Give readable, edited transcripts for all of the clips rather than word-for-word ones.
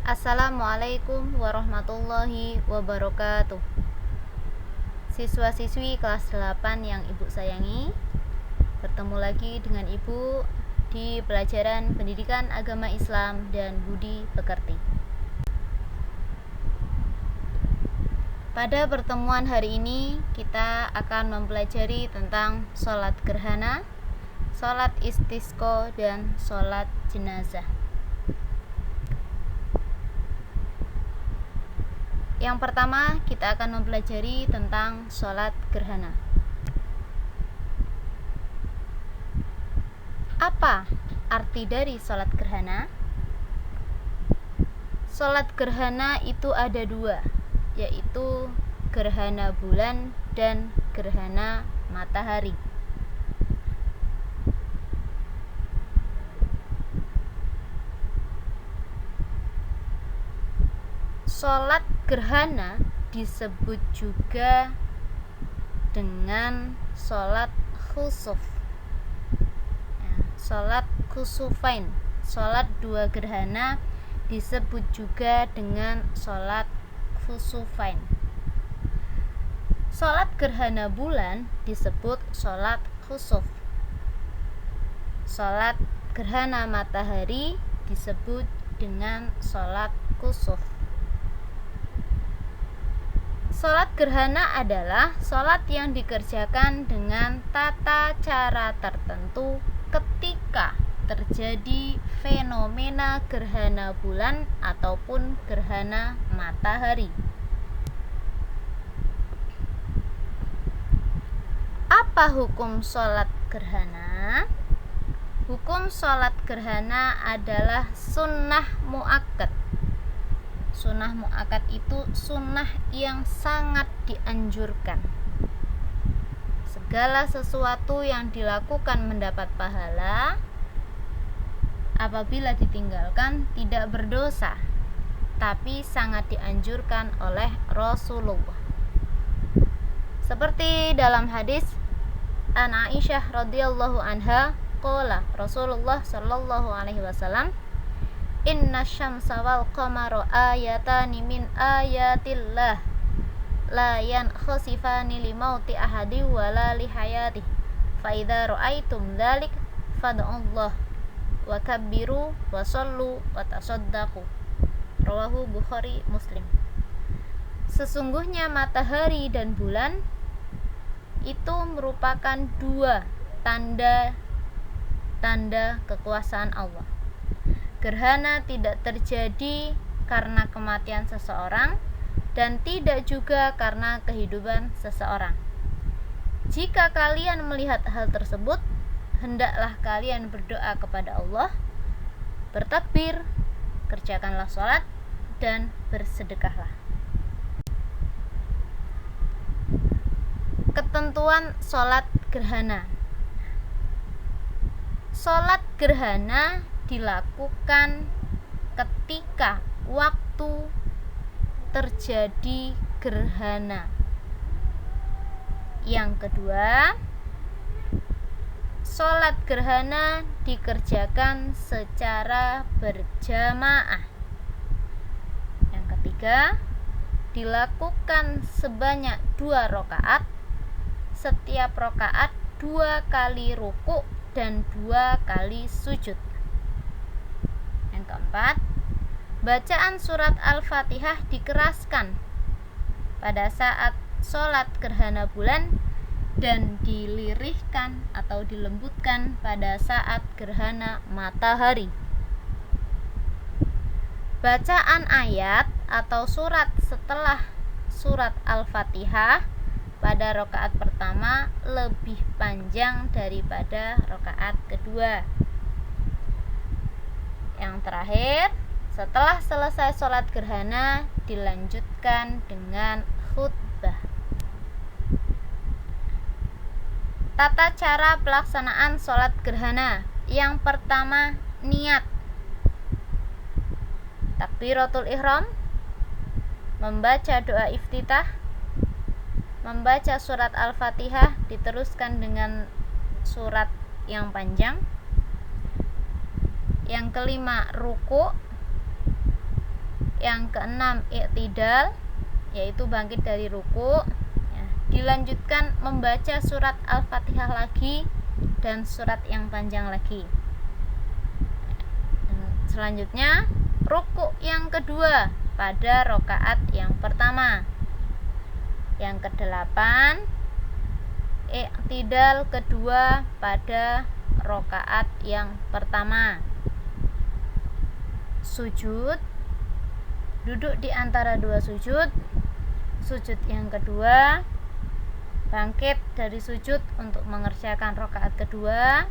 Assalamualaikum warahmatullahi wabarakatuh. Siswa-siswi kelas 8 yang Ibu sayangi, bertemu lagi dengan Ibu di pelajaran Pendidikan Agama Islam dan Budi Pekerti. Pada pertemuan hari ini kita akan mempelajari tentang sholat gerhana, sholat istisqa, dan sholat jenazah. Yang pertama, kita akan mempelajari tentang sholat gerhana. Apa arti dari sholat gerhana? Sholat gerhana itu ada dua, yaitu gerhana bulan dan gerhana matahari. Sholat gerhana disebut juga dengan sholat khusuf, sholat khusufain. Sholat dua gerhana disebut juga dengan sholat khusufain. Sholat gerhana bulan disebut sholat khusuf. Sholat gerhana matahari disebut dengan sholat kusuf. Sholat gerhana adalah sholat yang dikerjakan dengan tata cara tertentu ketika terjadi fenomena gerhana bulan ataupun gerhana matahari. Apa hukum sholat gerhana? Hukum sholat gerhana adalah sunnah muakkad. Sunnah muakkad itu sunnah yang sangat dianjurkan. Segala sesuatu yang dilakukan mendapat pahala, apabila ditinggalkan tidak berdosa, tapi sangat dianjurkan oleh Rasulullah. Seperti dalam hadis An Aisyah radhiyallahu anha, qala Rasulullah sallallahu alaihi wasallam, inna syamsa wal qamara ayatani min ayatillah la yankhasifani li mauti ahadi wala li hayati fa idza ra'aitum dzalik fad'ullah wa kabbiru wa sallu wa tasaddaqu. Rawahu Bukhari Muslim. Sesungguhnya matahari dan bulan itu merupakan dua tanda kekuasaan Allah. Gerhana tidak terjadi karena kematian seseorang dan tidak juga karena kehidupan seseorang. Jika kalian melihat hal tersebut, hendaklah kalian berdoa kepada Allah, bertakbir, kerjakanlah sholat, dan bersedekahlah. Ketentuan sholat gerhana. Sholat gerhana dilakukan ketika waktu terjadi gerhana. Yang kedua, sholat gerhana dikerjakan secara berjamaah. Yang ketiga, dilakukan sebanyak 2 rakaat. Setiap rakaat 2 kali ruku dan 2 kali sujud. Yang keempat, bacaan surat Al-Fatihah dikeraskan pada saat sholat gerhana bulan dan dilirihkan atau dilembutkan pada saat gerhana matahari. Bacaan ayat atau surat setelah surat Al-Fatihah pada rakaat pertama lebih panjang daripada rakaat kedua. Yang terakhir, setelah selesai sholat gerhana dilanjutkan dengan khutbah. Tata cara pelaksanaan sholat gerhana. Yang pertama, niat. Takbiratul ihram, membaca doa iftitah, membaca surat Al-Fatihah diteruskan dengan surat yang panjang. Yang kelima, ruku. Yang keenam, i'tidal, yaitu bangkit dari ruku. Ya, dilanjutkan membaca surat Al-Fatihah lagi dan surat yang panjang lagi. Selanjutnya, ruku yang kedua pada rakaat yang pertama. Yang kedelapan, i'tidal kedua pada rakaat yang pertama. Sujud, duduk di antara dua sujud. Sujud yang kedua, bangkit dari sujud untuk mengerjakan rakaat kedua.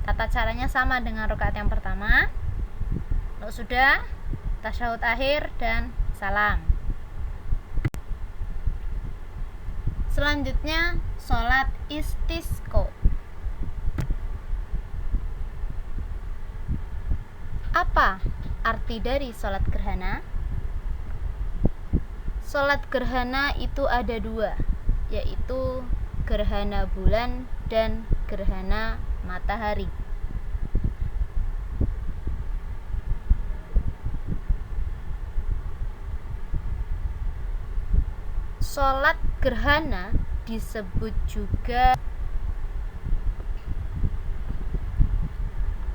Tata caranya sama dengan rakaat yang pertama. Kalau sudah, tasyahud akhir dan salam. Selanjutnya, sholat istisqa. Apa arti dari sholat gerhana? Sholat gerhana itu ada dua, yaitu gerhana bulan dan gerhana matahari. Sholat gerhana disebut juga.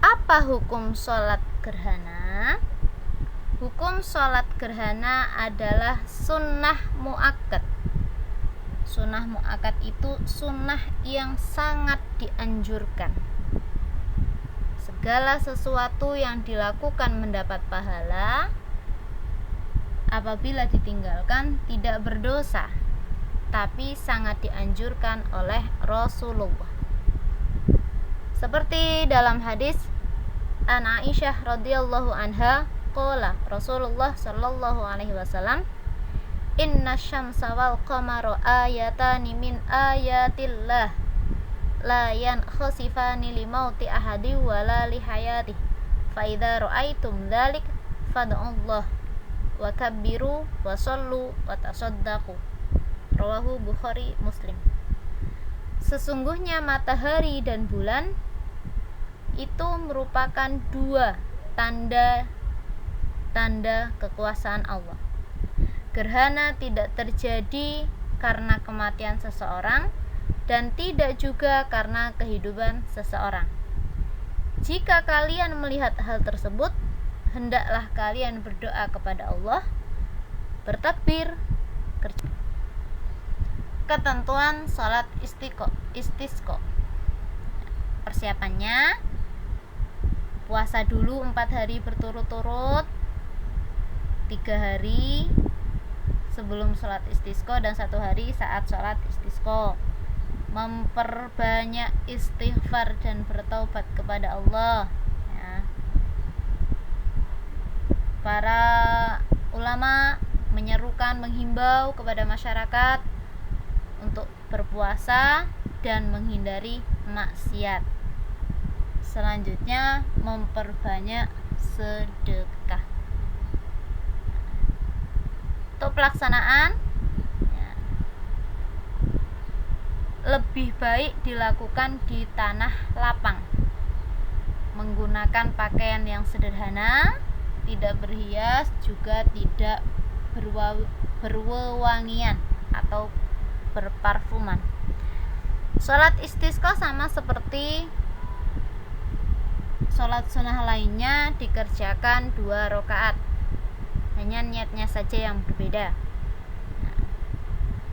Apa hukum sholat gerhana? Hukum sholat gerhana adalah sunnah muakkad. Sunnah muakkad itu sunnah yang sangat dianjurkan. Segala sesuatu yang dilakukan mendapat pahala, apabila ditinggalkan tidak berdosa, tapi sangat dianjurkan oleh Rasulullah. Seperti dalam hadis an Aisyah radhiyallahu anha, qala Rasulullah sallallahu alaihi wasallam, inna syamsa wal qamara ayatani min ayatillah la yankhasifani li mauti ahadi wala li hayati fa idza ra'aitum dzalik fad'ullah wa kabbiru wa sallu wa tasaddaqu. Rawahu Bukhari Muslim. Sesungguhnya matahari dan bulan itu merupakan dua tanda kekuasaan Allah. Gerhana tidak terjadi karena kematian seseorang dan tidak juga karena kehidupan seseorang. Jika kalian melihat hal tersebut, hendaklah kalian berdoa kepada Allah, bertakbir. Ketentuan salat istisqa. Persiapannya, puasa dulu 4 hari berturut-turut, 3 hari sebelum sholat istisqa dan 1 hari saat sholat istisqa. Memperbanyak istighfar dan bertaubat kepada Allah. Ya. Para ulama menghimbau kepada masyarakat untuk berpuasa dan menghindari maksiat. Selanjutnya, memperbanyak sedekah. Untuk pelaksanaan, lebih baik dilakukan di tanah lapang, menggunakan pakaian yang sederhana, tidak berhias, juga tidak berwewangian atau berparfuman. Sholat istisqa sama seperti sholat sunnah lainnya, dikerjakan 2 rakaat, hanya niatnya saja yang berbeda.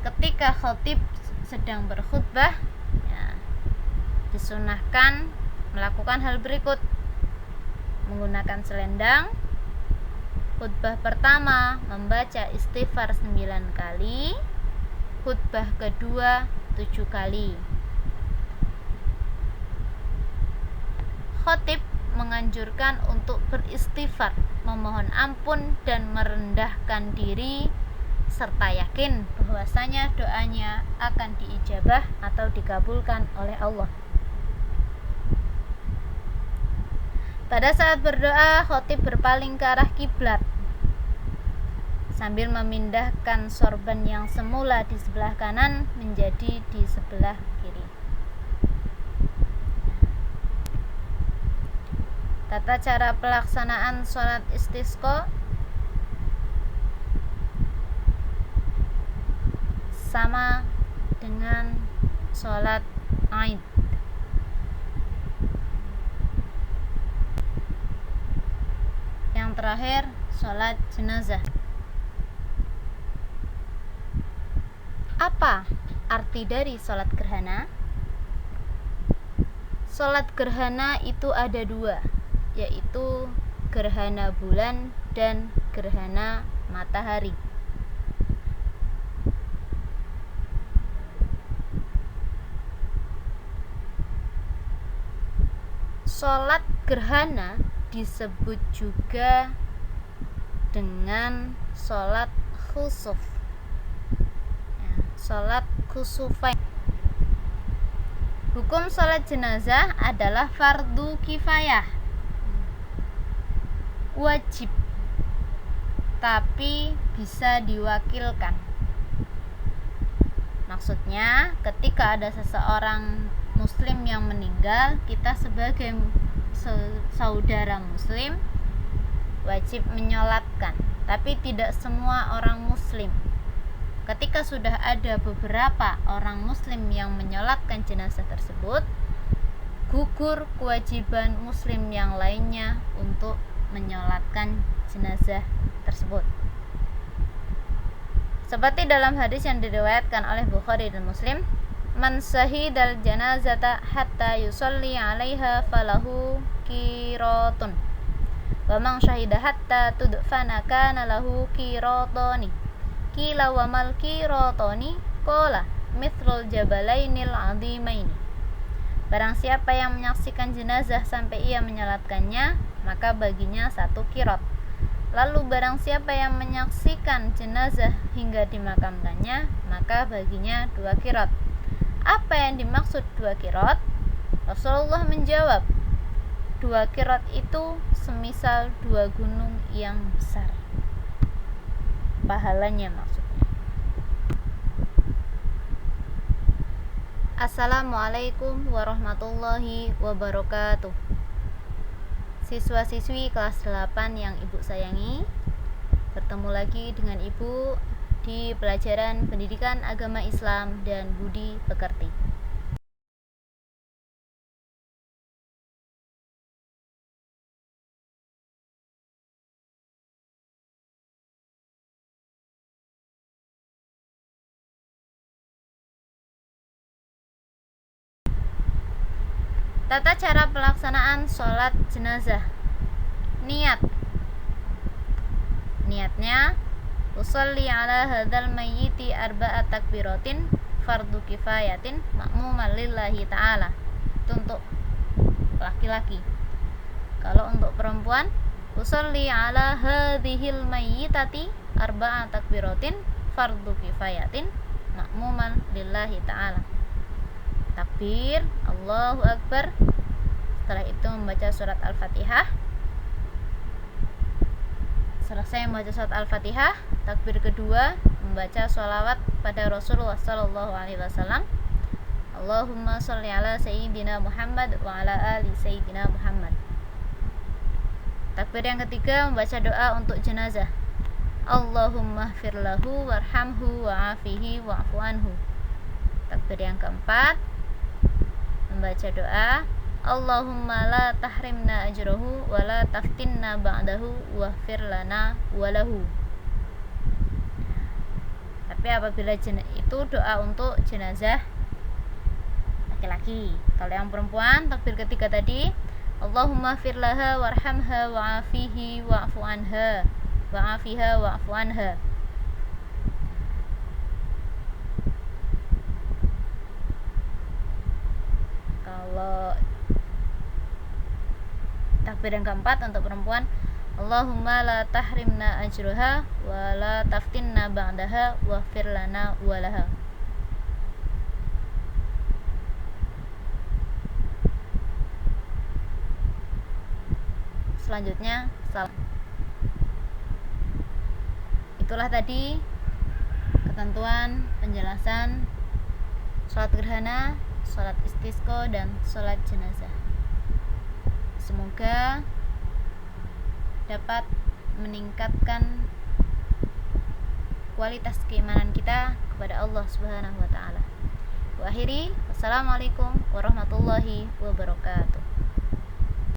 Ketika khatib sedang berkhutbah, disunahkan melakukan hal berikut: menggunakan selendang. Khutbah pertama membaca istighfar 9 kali, khutbah kedua 7 kali. Khatib menganjurkan untuk beristighfar, memohon ampun dan merendahkan diri, serta yakin bahwasanya doanya akan diijabah atau dikabulkan oleh Allah. Pada saat berdoa, khatib berpaling ke arah kiblat sambil memindahkan sorban yang semula di sebelah kanan menjadi di sebelah kiri. Tata cara pelaksanaan sholat istisqa: sama dengan sholat Aid. Yang terakhir, sholat jenazah. Apa arti dari sholat gerhana? Sholat gerhana itu ada dua, yaitu gerhana bulan dan gerhana matahari. Sholat gerhana disebut juga dengan sholat khusuf, sholat khusufain. Hukum sholat jenazah adalah fardu kifayah, wajib, tapi bisa diwakilkan. Maksudnya, ketika ada seseorang muslim yang meninggal, kita sebagai saudara muslim wajib menyolatkan, tapi tidak semua orang muslim. Ketika sudah ada beberapa orang muslim yang menyolatkan jenazah tersebut, gugur kewajiban muslim yang lainnya untuk menyolatkan jenazah tersebut. Seperti dalam hadis yang diriwayatkan oleh Bukhari dan Muslim, man syahidal janazata hatta yusalli 'alaiha falahu qiratun wa man syahida hatta tudfana kana lahu qiratani. Qila wa mal qiratani? Qala mithlul jabalainil 'azimaini. Barang siapa yang menyaksikan jenazah sampai ia menyolatkannya, maka baginya 1 qirat. Lalu barang siapa yang menyaksikan jenazah hingga dimakamkannya, maka baginya 2 qirat. Apa yang dimaksud 2 qirat? Rasulullah menjawab, 2 qirat itu semisal 2 gunung yang besar. Pahalanya maksudnya. Assalamualaikum warahmatullahi wabarakatuh. Siswa-siswi kelas 8 yang Ibu sayangi, bertemu lagi dengan Ibu di pelajaran Pendidikan Agama Islam dan Budi Pekerti. Tata cara pelaksanaan sholat jenazah. Niatnya, usolli ala hadzal mayyiti arba'at takbiratin fardu kifayatin ma'muman lillahi ta'ala. Itu untuk laki-laki. Kalau untuk perempuan, usolli ala hadzihil mayyitati arba'at takbiratin fardu kifayatin ma'muman lillahi ta'ala. Takbir, Allahu Akbar. Setelah itu membaca surat Al-Fatihah. Selesai membaca surat Al-Fatihah, takbir kedua membaca sholawat pada Rasulullah SAW. Allahumma sholli ala Sayyidina Muhammad wa ala ali Sayyidina Muhammad. Takbir yang ketiga membaca doa untuk jenazah. Allahumma firlahu warhamhu wa'afihi wa'fu anhu. Takbir yang keempat membaca doa, Allahumma la tahrimna ajrahu wa la taftinna ba'dahu waghfir lana walahu. Tapi apabila itu doa untuk jenazah laki-laki. Kalau yang perempuan, takbir ketiga tadi, Allahumma firlaha warhamha wa'afihi wa'fu anha wa'afiha wa'fu anha. Kalau takbir yang keempat untuk perempuan, Allahumma la tahrimna ajruha wa la taftinna ba'daha waghfir lana walaha. Selanjutnya salam. Itulah tadi ketentuan penjelasan sholat gerhana, sholat istisqa, dan sholat jenazah. Semoga dapat meningkatkan kualitas keimanan kita kepada Allah Subhanahu wa taala. Wa akhiri, wassalamualaikum warahmatullahi wabarakatuh.